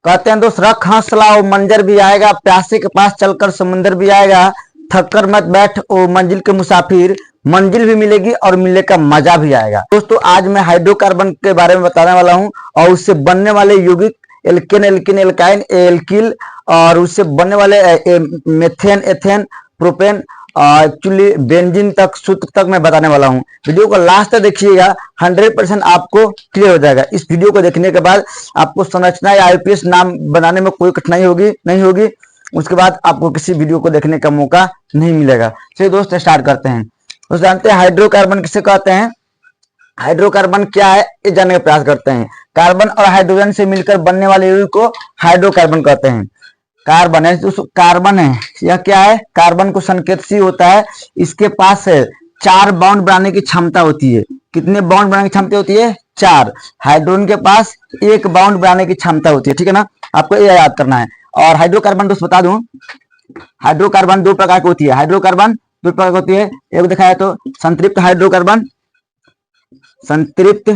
कहते हैं दोस्त, रख हौसला वो मंजर भी आएगा, प्यासे के पास चलकर समुंदर भी आएगा, थक कर मत बैठ ओ मंजिल के मुसाफिर, मंजिल भी मिलेगी और मिलने का मजा भी आएगा। दोस्तों आज मैं हाइड्रोकार्बन के बारे में बताने वाला हूं और उससे बनने वाले यौगिक एल्केन, एल्किन, एल्काइन, एल्किल और उससे बनने वाले methane, ethane, propane, actually benzene तक, सूत्र तक मैं बताने वाला हूं। वीडियो को लास्ट तक देखिएगा, 100% आपको क्लियर हो जाएगा। इस वीडियो को देखने के बाद आपको संरचना या आईपीएस नाम बनाने में कोई कठिनाई होगी नहीं होगी। उसके बाद आपको किसी वीडियो को देखने का मौका नहीं मिलेगा। चलिए दोस्त स्टार्ट करते हैं। दोस्त जानते हैं हाइड्रोकार्बन किसे कहते हैं? हाइड्रोकार्बन क्या है ये जानने का प्रयास करते हैं। कार्बन और हाइड्रोजन से मिलकर बनने वाले यौगिक को हाइड्रोकार्बन कहते हैं। कार्बन है, कार्बन है, यह क्या है? कार्बन को संकेत सी होता है, इसके पास 4 बॉन्ड बनाने की क्षमता होती है। कितने बॉन्ड बनाने की क्षमता होती है? 4। हाइड्रोजन के पास 1 बॉन्ड बनाने की क्षमता होती है, ठीक है ना, आपको ये याद करना है। और हाइड्रोकार्बन दोस्त बता दूं, हाइड्रोकार्बन 2 प्रकार की होती है। हाइड्रोकार्बन 2 प्रकार की होती है, एक दिखाया तो संतृप्त हाइड्रोकार्बन, संतृप्त,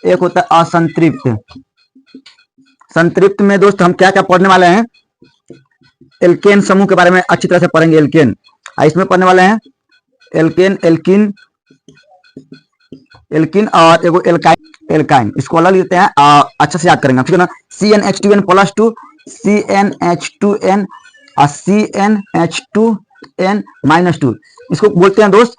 एक होता है असंतृप्त। संतृप्त में दोस्त हम क्या क्या पढ़ने वाले हैं? एल्केन समूह के बारे में अच्छी तरह से पढ़ेंगे। एल्केन इसमें पढ़ने वाले हैं, एल्केन, एल्किन, एल्किन और एगो एल्काइन, एल्काइन इसको अलग लेते हैं, अच्छा से याद करेंगे, ठीक है ना। CnH2n+2, CnH2n और CnH2n-2 इसको बोलते हैं दोस्त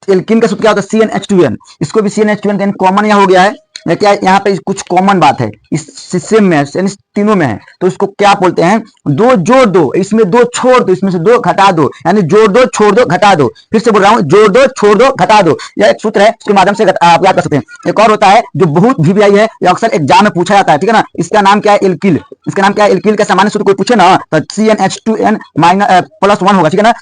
एल्किन का सूत्र क्या होता है? CnH2n। इसको भी CnH2n कॉमन यहाँ हो गया है, क्या यहाँ पे कुछ कॉमन बात है, इस सिस्टम में यानी तीनों में है, तो इसको क्या बोलते हैं? 2 जोड़ दो, इसमें 2 छोड़ दो, इसमें से 2 घटा दो, यानी जोड़ दो, छोड़ दो, घटा दो। फिर से बोल रहा हूँ, जोड़ दो, छोड़ दो, घटा दो। यह एक सूत्र है, इसके माध्यम से आप याद कर सकते हैं। एक और होता है जो बहुत VVI है, यह अक्सर एग्जाम में पूछा जाता है, ठीक है ना। इसका नाम क्या है? एल्किल। इसका नाम क्या है? एल्किल का सामान्य सूत्र कोई पूछे ना तो CnH2n+1 होगा, ठीक है ना।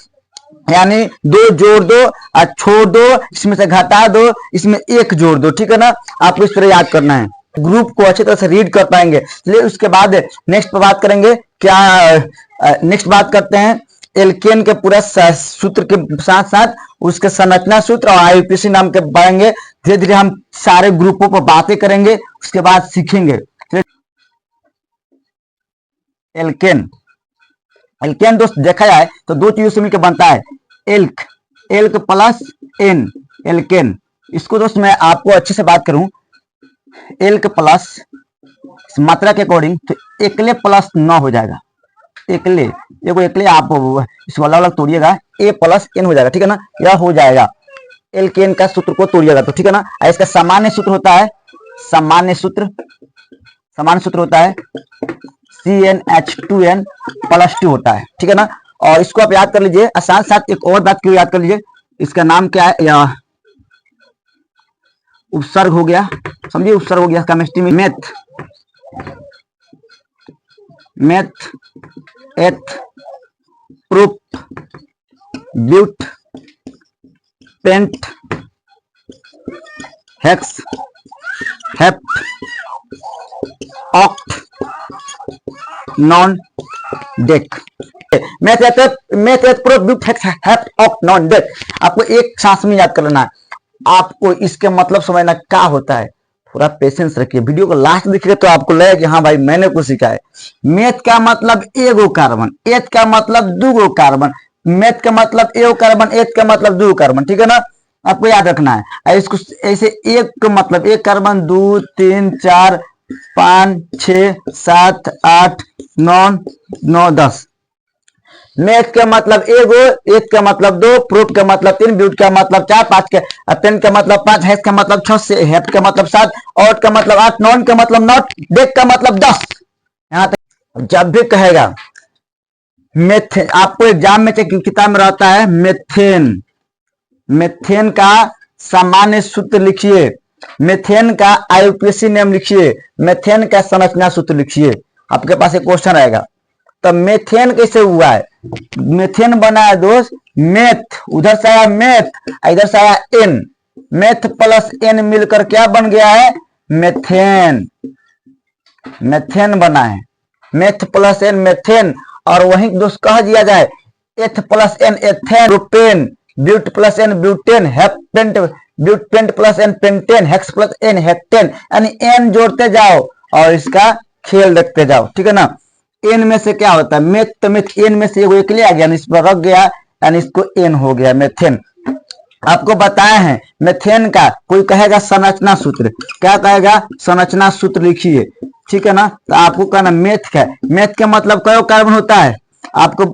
यानी 2 जोड़ दो और छोड़ दो, इसमें से घटा दो, इसमें 1 जोड़ दो, ठीक है ना। आपको इस तरह याद करना है, ग्रुप को अच्छी तरह से रीड कर पाएंगे। चलिए उसके बाद नेक्स्ट पर बात करेंगे। क्या नेक्स्ट बात करते हैं एल्केन के पूरा सूत्र के साथ साथ उसके संरचना सूत्र और आईपीसी नाम के पढ़ेंगे। धीरे धीरे हम सारे ग्रुपों पर बातें करेंगे, उसके बाद सीखेंगे। एल्केन, एल्केन दोस्त देखा जाए तो 2 चीजों से मिलकर बनता है, alk, alk plus ane, alkane. इसको दोस्त मैं आपको अच्छे से बात करूं, एल्क प्लस मात्रा के अकॉर्डिंग तो एकले प्लस 9 हो जाएगा। एकले, एगो एकले आप इसको अलग अलग तोड़िएगा, A+N हो जाएगा, ठीक है ना। यह हो जाएगा एल्केन का सूत्र को तोड़िएगा तो, ठीक है ना। इसका सामान्य सूत्र होता है, सामान्य सूत्र होता है CnH2n+2 होता है, ठीक है ना। और इसको आप याद कर लीजिए। साथ साथ एक और बात क्यों याद कर लीजिए, इसका नाम क्या है? या उपसर्ग हो गया, समझिए उपसर्ग हो गया केमिस्ट्री में। Meth, meth, eth, prop, but, pent, hex, hept, oct, non, dec. आपको एक सांस में याद कर लेना है, आपको इसके मतलब समझना क्या होता है। पूरा पेशेंस रखिए, वीडियो को लास्ट देखिए तो आपको लगेगा कि हाँ भाई मैंने कुछ सीखा है। मेथ का मतलब 1 कार्बन, एथ का मतलब 2 कार्बन, मेथ का मतलब 1 कार्बन, एथ का मतलब 2 कार्बन, ठीक है ना। आपको याद रखना है। इसको ऐसे एक का मतलब 1 कार्बन, 2, 3, 4, 5, 6, 7, 8, 9, 10। मेथ का मतलब 1, एथ का मतलब 2, प्रूफ का मतलब 3, ब्यूट का मतलब 4, 5 का, पेन का मतलब 5, हेक्स का मतलब 6, हेप्ट का मतलब 7, ऑट का मतलब 8, नॉन का मतलब 9, डेक का मतलब 10। यहां तक जब भी कहेगा मेथ, आपको एग्जाम में किताब में रहता है मेथेन, मेथेन का सामान्य सूत्र लिखिए, मेथेन का आईयूपीएसी नेम लिखिए, मेथेन का संरचना सूत्र लिखिए। आपके पास एक क्वेश्चन आएगा, तो मेथेन कैसे हुआ है? मेथेन बना है दोस्त, मेथ उधर से आया मेथ, इधर से आया एन, मेथ प्लस एन मिलकर क्या बन गया है? मेथेन। मेथेन बना है, मेथ प्लस एन मेथेन। और वहीं दोस्त कह दिया जाए eth plus n ethane, propane, but plus n butane, heptane, butane plus n pentane, hex plus n hexane, यानी एन जोड़ते जाओ और इसका खेल देखते जाओ, ठीक है ना। एन में से क्या होता है, मेथ, तो मेथ एन में से एगो एक ले आ गया, इस पर रख गया यानी इसको एन हो गया मेथेन। आपको बताया है मेथेन का कोई कहेगा संरचना सूत्र, क्या कहेगा, संरचना सूत्र लिखिए, ठीक है ना। तो आपको कहना मेथ का, मेथ का मतलब कयो कार्बन होता है, आपको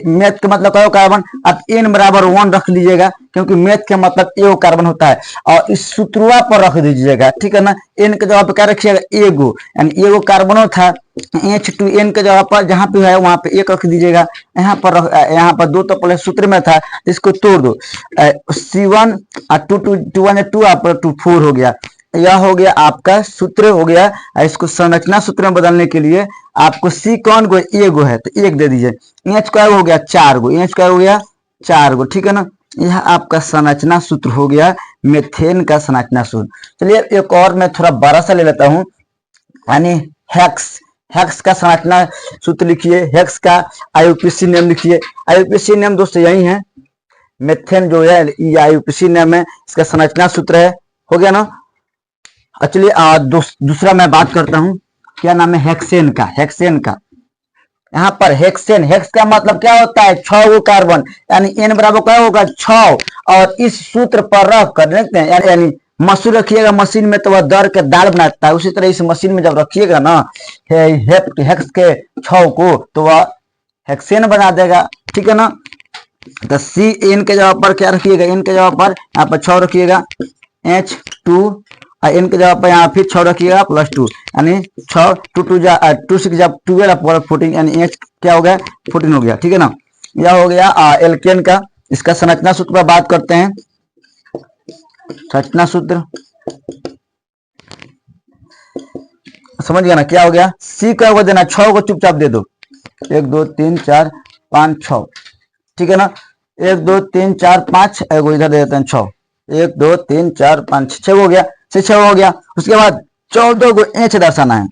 मेथ का मतलब कयो कार्बन, आप n बराबर 1 रख लीजिएगा, क्योंकि मेथ का मतलब एगो कार्बन होता है, और इस सूत्रवा पर रख दीजिएगा, ठीक है ना। n के जगह पर क्या रखिएगा, एगो, यानी एगो कार्बनो था, H2N के जगह पर जहां पे है वहां पे एक रख दीजिएगा, यहाँ पर दो तो पहले सूत्र में था, इसको तोड़ दो, C1 और 2 आप 4 हो गया। यह हो गया आपका सूत्र हो गया। इसको संरचना सूत्र में बदलने के लिए आपको सी कौन को एगो है तो एक दे दीजिए, एच का हो गया 4 गो, एच का हो गया 4 गो, ठीक है ना। यह आपका संरचना सूत्र हो गया, मेथेन का संरचना सूत्र। चलिए एक और मैं थोड़ा बड़ा सा ले लेता हूं, यानी हेक्स, हेक्स का संरचना सूत्र लिखिए, हेक्स का आईयूपीएसी नेम लिखिए। आईयूपीएसी नेम दोस्तों यही है, मेथेन जो है ये आईयूपीएसी नेम है, इसका संरचना सूत्र है, हो गया ना। चलिए दूसरा मैं बात करता हूं, क्या नाम है, हेक्सेन का, हेक्सेन का। यहाँ पर हेक्सेन, हेक्स का मतलब क्या होता है, 6 गो कार्बन, यानी n बराबर क्या होगा 6, और इस सूत्र पर रख कर देखते हैं, यानी मसूर रखिएगा मशीन में तो वह दर के दाल बनाता है, उसी तरह इस मशीन में जब रखिएगा ना हेक्स के 6 को तो वह हेक्सेन बना देगा, ठीक है ना। तो सी एन के जगह पर क्या रखिएगा, एन के जगह पर यहाँ पर 6 रखिएगा, H2 और एन के जगह पर यहाँ फिर 6 रखिएगा +2, यानी 6 2 6 जब 12 14, यानी एच क्या हो गया 14 हो गया, ठीक है ना। यह हो गया एल्केन का। इसका संरचना सूत्र पर बात करते हैं, संरचना सूत्र समझ गया ना, क्या हो गया, सी का होगा देना 6 को चुपचाप दे दो, 1 2 3 4 5 6, ठीक है ना। 1 2 3 4 5 एगो इधर दे देते हैं 6, 1 2 3 4 5 6 हो गया, 6 हो गया। उसके बाद 14 को एच दर्शाना है।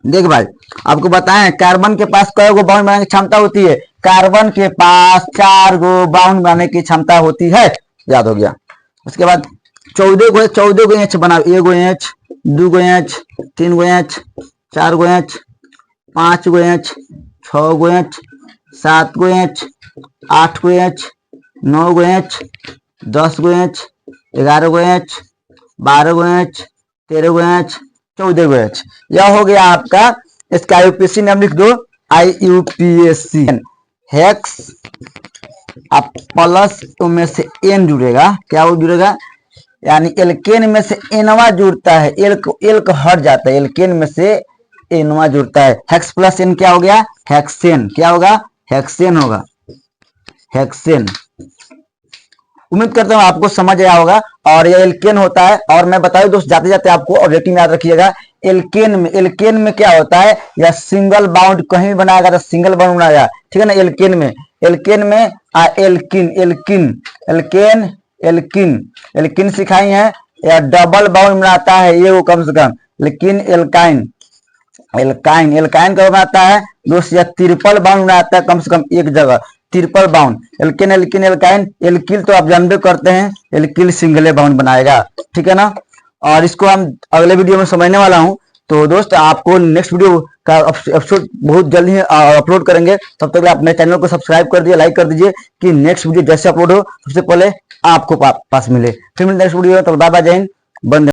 देख भाई आपको बताएं कार्बन के पास कई गो बाउंड बनाने की क्षमता होती है, कार्बन के पास 4 गो बाउंड बनाने की क्षमता होती है, याद हो गया। उसके बाद 14 गो एच बनाओ, 1 गो एच 2 गो एच 3 गो एच 4 गो एच 5 गो एच 6 गो एच 7 गो एच 8 गो एच 9 गो एच 10 गो एच 11 गो एच 12 गो एच 13 गो एच 14 गो एच। यह हो गया आपका, इसका आईयूपीएसी नाम लिख दो, आईयूपीएसी हेक्स अब प्लस में से एन जुड़ेगा, क्या वो जुड़ेगा, यानी एल्केन में से एनवा जुड़ता है, एल्क हट जाता है, एल्केन में से एनवा जुड़ता है, हेक्स प्लस एन क्या हो गया, हेक्सेन, क्या होगा, हेक्सेन होगा, हेक्सेन। उम्मीद करता हूं आपको समझ आया होगा। और ये एल्केन होता है, और मैं बताऊं दोस्त जाते जाते आपको ऑब्जेक्टिव याद रखिएगा, एल्केन में क्या होता है, या सिंगल बाउंड कहीं भी बनाएगा तो सिंगल बाउंड बनाएगा, ठीक है ना। एल्केन में एल्किन सिखाई है, या डबल बाउंड बनाता है ये वो कम से कम, लेकिन एल्काइन कब बनाता है दोस्त, या ट्रिपल बाउंड बनाता है कम से कम एक जगह, triple bond. Alkane alkyne, alkyl तो आप जानते करते हैं, एल्किल सिंगले बाउंड बनाएगा, ठीक है ना। और इसको हम अगले वीडियो में समझने वाला हूं, तो दोस्त आपको नेक्स्ट वीडियो का एपिसोड बहुत जल्द ही अपलोड करेंगे। तब तक आप मेरे चैनल को सब्सक्राइब कर दीजिए, लाइक कर दीजिए, कि नेक्स्ट वीडियो जैसे अपलोड हो सबसे पहले आपको पास मिले। फिर मिलते हैं नेक्स्ट वीडियो में, तब बाय बाय, जय हिंद, वंदे।